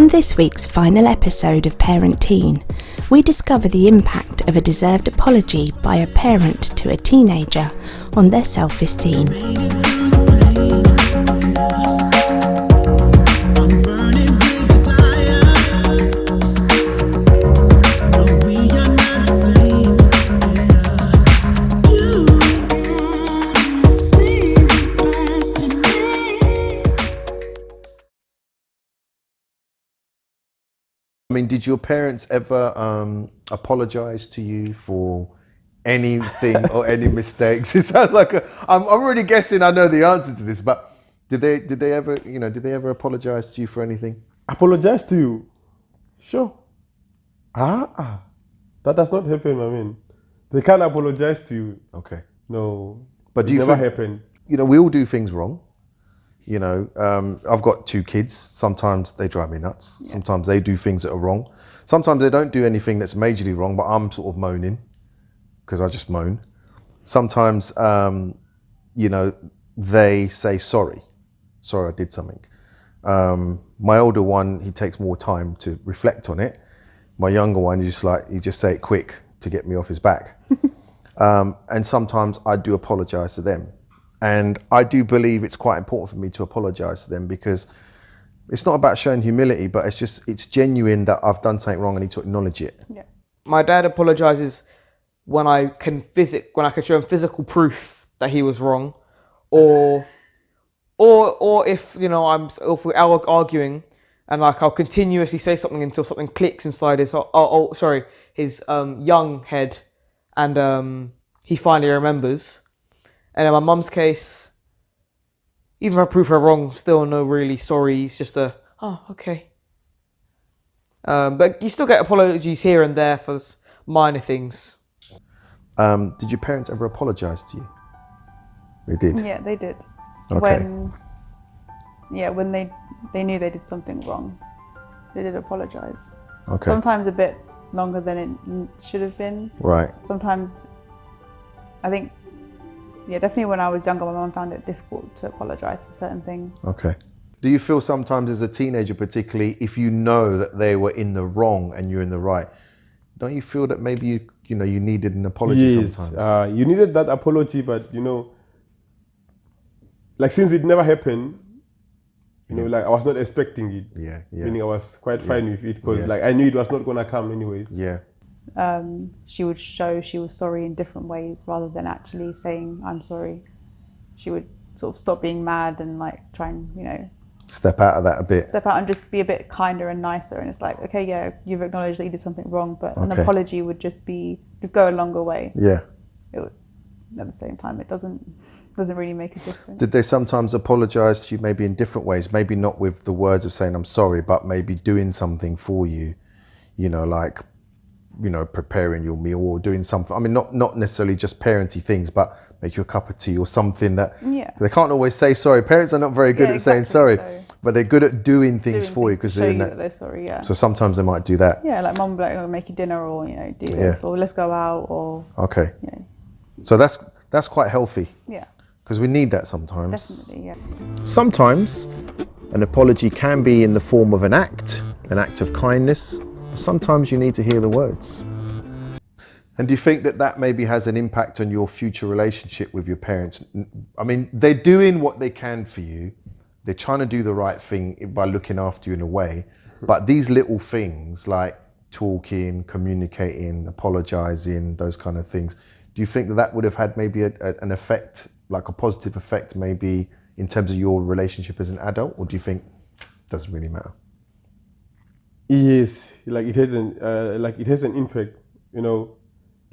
this week's final episode of Parent Teen, we discover the impact of a deserved apology by a parent to a teenager on their self-esteem. I mean, did your parents ever apologize to you for anything or any mistakes? It sounds like I'm already guessing I know the answer to this, but did they ever apologize to you for anything? Apologize to you? Sure. That does not happen, I mean. They can't apologize to you. Okay. No. But do you never think, happen. You know, we all do things wrong. You know, I've got 2 kids. Sometimes they drive me nuts. Yeah. Sometimes they do things that are wrong. Sometimes they don't do anything that's majorly wrong, but I'm sort of moaning because I just moan. Sometimes, you know, they say, sorry, I did something. My older one, he takes more time to reflect on it. My younger one, he just say it quick to get me off his back. And sometimes I do apologize to them. And I do believe it's quite important for me to apologize to them because it's not about showing humility, but it's genuine that I've done something wrong and I need to acknowledge it. Yeah. My dad apologizes when I can show him physical proof that he was wrong, or if, you know, if we're arguing and like I'll continuously say something until something clicks inside his young head, and he finally remembers. And in my mum's case, even if I prove her wrong, still no really sorry. It's just okay. But you still get apologies here and there for minor things. Did your parents ever apologize to you? They did? Yeah, they did. Okay. When they knew they did something wrong, they did apologize. Okay. Sometimes a bit longer than it should have been. Right. Sometimes, I think, definitely when I was younger, my mum found it difficult to apologise for certain things. Okay. Do you feel sometimes as a teenager, particularly if you know that they were in the wrong and you're in the right, don't you feel that maybe you needed an apology sometimes? You needed that apology, but you know, like since it never happened, you know, like I was not expecting it. Yeah. Meaning I was quite fine with it because like I knew it was not gonna come anyways. Yeah. She would show she was sorry in different ways rather than actually saying I'm sorry. She would sort of stop being mad and like try and, you know, step out of that a bit. Step out and just be a bit kinder and nicer. And it's like, okay, yeah, you've acknowledged that you did something wrong, but an apology would just go a longer way. Yeah. It would, at the same time, it doesn't really make a difference. Did they sometimes apologize to you maybe in different ways? Maybe not with the words of saying I'm sorry, but maybe doing something for you, you know, like, you know, preparing your meal or doing something. I mean, not necessarily just parenty things, but make you a cup of tea or something that they can't always say sorry. Parents are not very good at saying sorry, but they're good at doing things for you because they're sorry. Yeah. So sometimes they might do that. Yeah, like mum will like, make you dinner or, you know, do this or let's go out or. Okay. Yeah. So that's quite healthy. Yeah. Because we need that sometimes. Definitely, yeah. Sometimes an apology can be in the form of an act of kindness. Sometimes you need to hear the words. And do you think that maybe has an impact on your future relationship with your parents? I mean, they're doing what they can for you. They're trying to do the right thing by looking after you in a way. But these little things like talking, communicating, apologizing, those kind of things, do you think that would have had maybe an effect, like a positive effect maybe in terms of your relationship as an adult? Or do you think it doesn't really matter? Yes, like it has an impact, you know,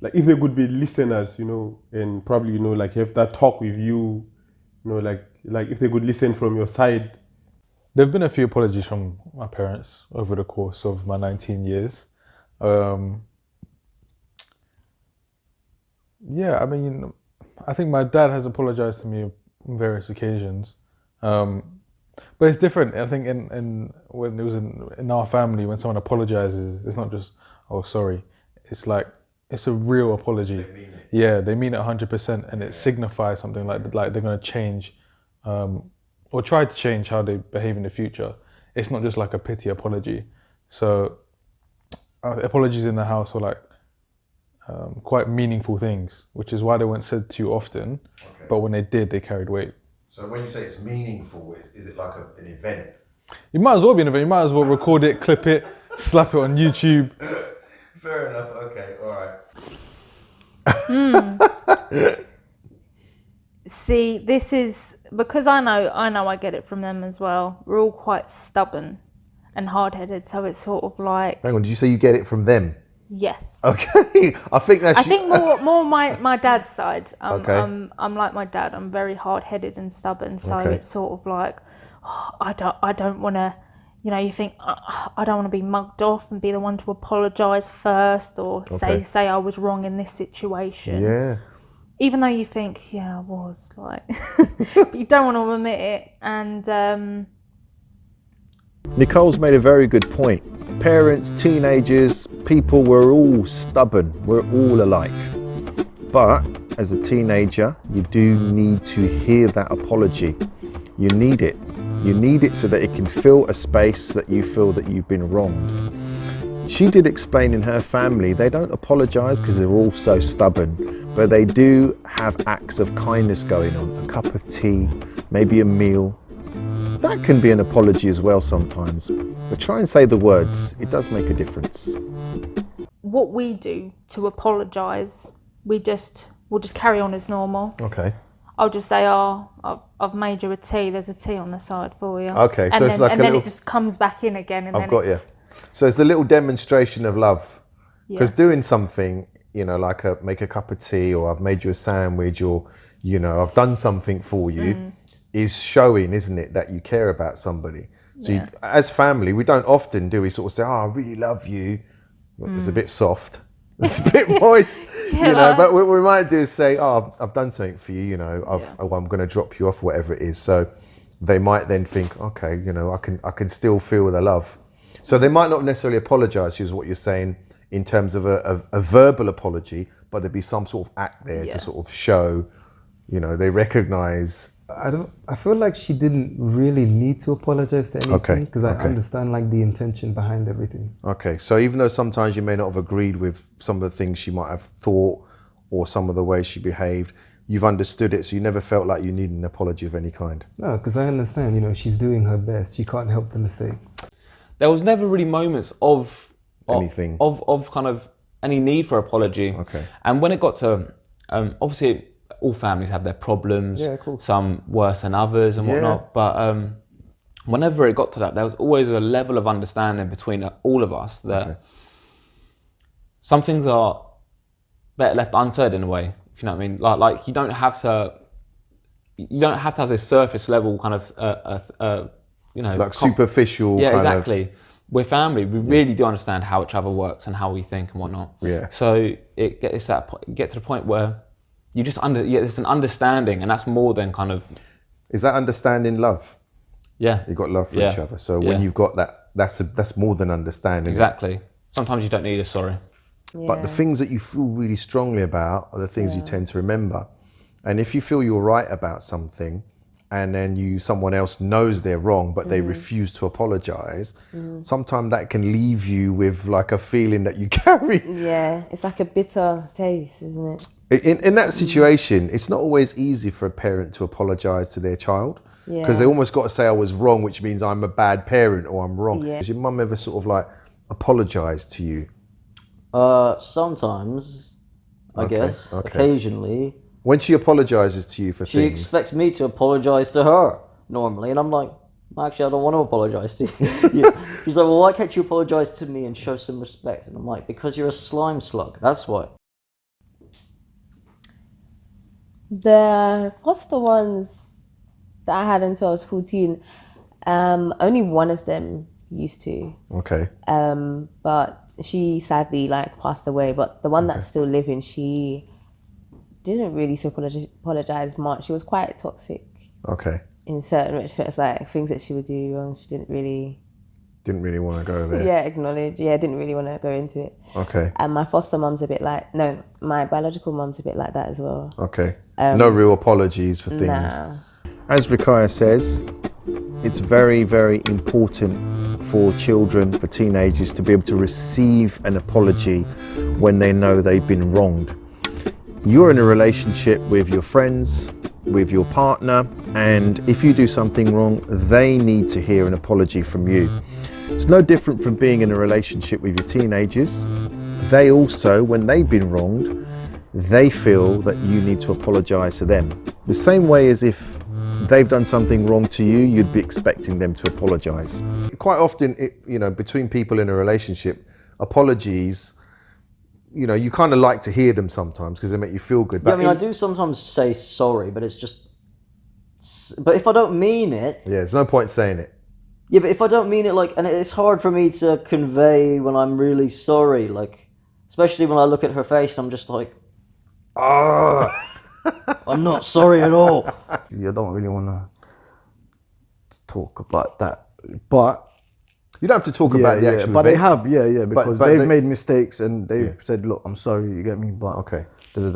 like if they could be listeners, you know, and probably, you know, like have that talk with you, you know, like if they could listen from your side. There have been a few apologies from my parents over the course of my 19 years. Yeah, I mean, I think my dad has apologized to me on various occasions. But it's different. I think in when it was in our family, when someone apologizes, it's not just, oh, sorry. It's like, it's a real apology. They mean it. Yeah, they mean it 100%, and it signifies something like they're going to change or try to change how they behave in the future. it's not just like a pity apology. So apologies in the house were like quite meaningful things, which is why they weren't said too often. Okay. But when they did, they carried weight. So when you say it's meaningful, is it like an event? You might as well be an event. You might as well record it, clip it, slap it on YouTube. Fair enough. Okay. All right. See, this is because I know I get it from them as well. We're all quite stubborn and hard-headed, so it's sort of like, Hang on. Did you say you get it from them? yes. Okay. I think that's. I think more my dad's side. Okay. I'm like my dad. I'm very hard-headed and stubborn, so Okay. it's sort of like, oh, I don't want to, you know, you think I don't want to be mugged off and be the one to apologise first or Okay. say I was wrong in this situation. Yeah. Even though you think, yeah, I was, like, but you don't want to admit it. And Nicole's made a very good point. Parents, teenagers, people, we're all stubborn. We're all alike. But as a teenager, you do need to hear that apology. You need it. You need it so that it can fill a space that you feel that you've been wronged. She did explain in her family, they don't apologise because they're all so stubborn, but they do have acts of kindness going on. A cup of tea, maybe a meal. That can be an apology as well sometimes. But try and say the words, it does make a difference. what we do to apologise, we'll just carry on as normal. Okay. I'll just say, oh, I've made you a tea. There's a tea on the side for you. Okay, and so then, it's like and a then little- it just comes back in again. And I've then got you. it's, So it's a little demonstration of love. Because Yeah. doing something, you know, like make a cup of tea, or I've made you a sandwich, or, you know, I've done something for you, is showing, isn't it, that you care about somebody. So Yeah. as family, we don't often do, we sort of say, oh, I really love you. Well, it's a bit soft. It's a bit moist, you know, like- but what we might do is say, oh, I've done something for you, you know, I'm going to drop you off, whatever it is. So they might then think, okay, you know, I can still feel the love. So they might not necessarily apologise, is what you're saying, in terms of a verbal apology, but there'd be some sort of act there Yeah. to sort of show, you know, they recognise. I feel like she didn't really need to apologize to Okay, anything because I okay. understand like the intention behind everything. Okay, so even though sometimes you may not have agreed with some of the things she might have thought or some of the ways she behaved, you've understood it, so you never felt like you needed an apology of any kind. No, because I understand, you know, she's doing her best. She can't help the mistakes. There was never really moments of Anything. of kind of any need for apology. Okay. And when it got to obviously all families have their problems, Yeah, cool. some worse than others and Yeah. whatnot. But whenever it got to that, there was always a level of understanding between all of us that some things are better left unsaid in a way. If you know what I mean, like you don't have to have this surface level kind of you know, Like superficial yeah, kind exactly. We're family. We really do understand how each other works and how we think and whatnot. Yeah. So it gets get to the point where you just there's an understanding, and that's more than kind of Is that understanding love? yeah. You've got love for Yeah. each other. So Yeah. when you've got that, that's more than understanding. Exactly. Sometimes you don't need a sorry. But the things that you feel really strongly about are the things you tend to remember. And if you feel you're right about something, and then someone else knows they're wrong, but they refuse to apologize, sometimes that can leave you with like a feeling that you carry. Yeah, it's like a bitter taste, isn't it? In that situation, it's not always easy for a parent to apologize to their child, because Yeah. they almost got to say I was wrong, which means I'm a bad parent or I'm wrong. Yeah. Has your mum ever sort of like apologized to you? Sometimes, I Okay, guess, okay. occasionally. When she apologizes to you for She things, expects me to apologise to her normally, and I'm like, actually, I don't want to apologise to you. She's like, well, why can't you apologise to me and show some respect? And I'm like, because you're a slime slug, that's why. The foster ones that I had until I was 14, only one of them used to. okay, But she sadly like passed away. But the one that's still living, she didn't really apologize much. She was quite toxic okay. in certain respects, like things that she would do wrong. She didn't really, Didn't really want to go there. acknowledge. Yeah, didn't really want to go into it. Okay, And my foster mum's a bit like, no, my biological mum's a bit like that as well. okay. No real apologies for things. Nah. As Rikaya says, it's very, very important for children, for teenagers, to be able to receive an apology when they know they've been wronged. You're in a relationship with your friends, with your partner, and if you do something wrong, they need to hear an apology from you. It's no different from being in a relationship with your teenagers. They also, when they've been wronged, they feel that you need to apologize to them. The same way as if they've done something wrong to you, you'd be expecting them to apologize. Quite often, between people in a relationship, apologies, you kind of like to hear them sometimes because they make you feel good. Yeah, I mean, I do sometimes say sorry, but it's just... But if I don't mean it... Yeah, there's no point saying it. Yeah, but if I don't mean it, and it's hard for me to convey when I'm really sorry, especially when I look at her face and I'm just like, I'm not sorry at all. I don't really want to talk about that, but... You don't have to talk about the actual but event. they have, because but they've made mistakes and they've said, look, I'm sorry, you get me, but... Okay.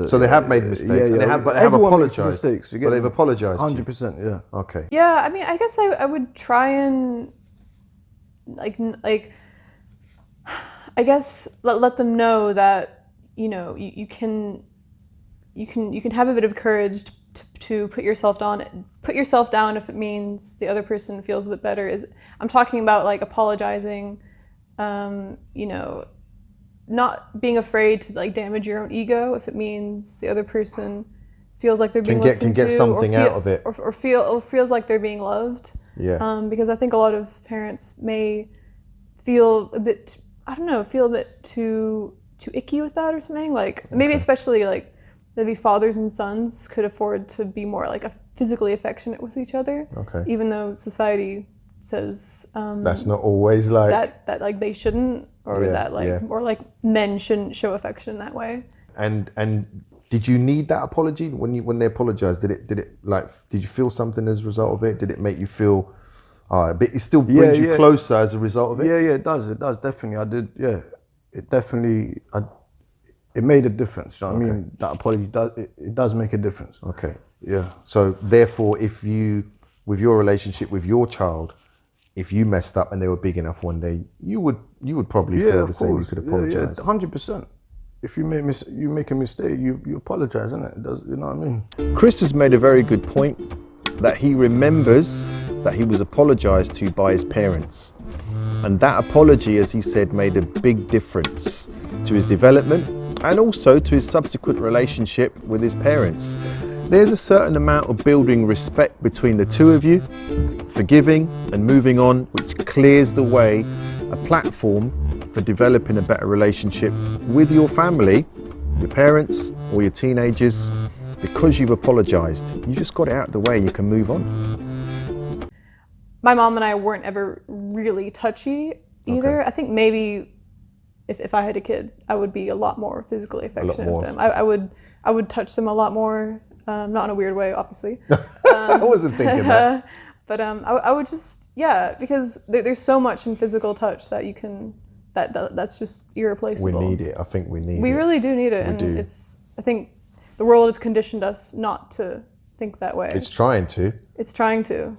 So they have made mistakes, and they have Everyone makes apologized. mistakes, But they've apologized. 100%, yeah. Okay. Yeah, I mean, I guess I would try and I guess let them know that you can have a bit of courage to put yourself down if it means the other person feels a bit better. I'm talking about apologizing, not being afraid to damage your own ego if it means the other person feels like they're being listened to, can get something out of it, or feels like they're being loved. Yeah. Because I think a lot of parents may feel a bit too icky with that or something. Maybe especially maybe fathers and sons could afford to be more physically affectionate with each other. Okay. Even though society says that's not always that they shouldn't, or or men shouldn't show affection that way. And did you need that apology when they apologized? Did you feel something as a result of it? Did it make you feel but it still brings you closer as a result of it? Yeah, it does definitely. I did, yeah. It definitely it made a difference. You know what I mean? That apology does make a difference. Okay. Yeah. So therefore, if you, with your relationship with your child, if you messed up and they were big enough one day, you would probably feel the same. You could apologize. Yeah, 100%. If you make a mistake, you apologize, innit? It does, you know what I mean? Chris has made a very good point that he remembers that he was apologized to by his parents, and that apology, as he said, made a big difference to his development and also to his subsequent relationship with his parents. There's a certain amount of building respect between the two of you, forgiving and moving on, which clears the way, a platform for developing a better relationship with your family, your parents or your teenagers, because you've apologized. You just got it out of the way, you can move on. My mom and I weren't ever really touchy either. Okay. I think maybe if I had a kid, I would be a lot more physically affectionate with them. I would touch them a lot more, not in a weird way, obviously. I wasn't thinking that. But I would just, because there's so much in physical touch that you can, that's just irreplaceable. We need it. I think we need it. We really do need it. I think the world has conditioned us not to think that way. It's trying to. It's trying to.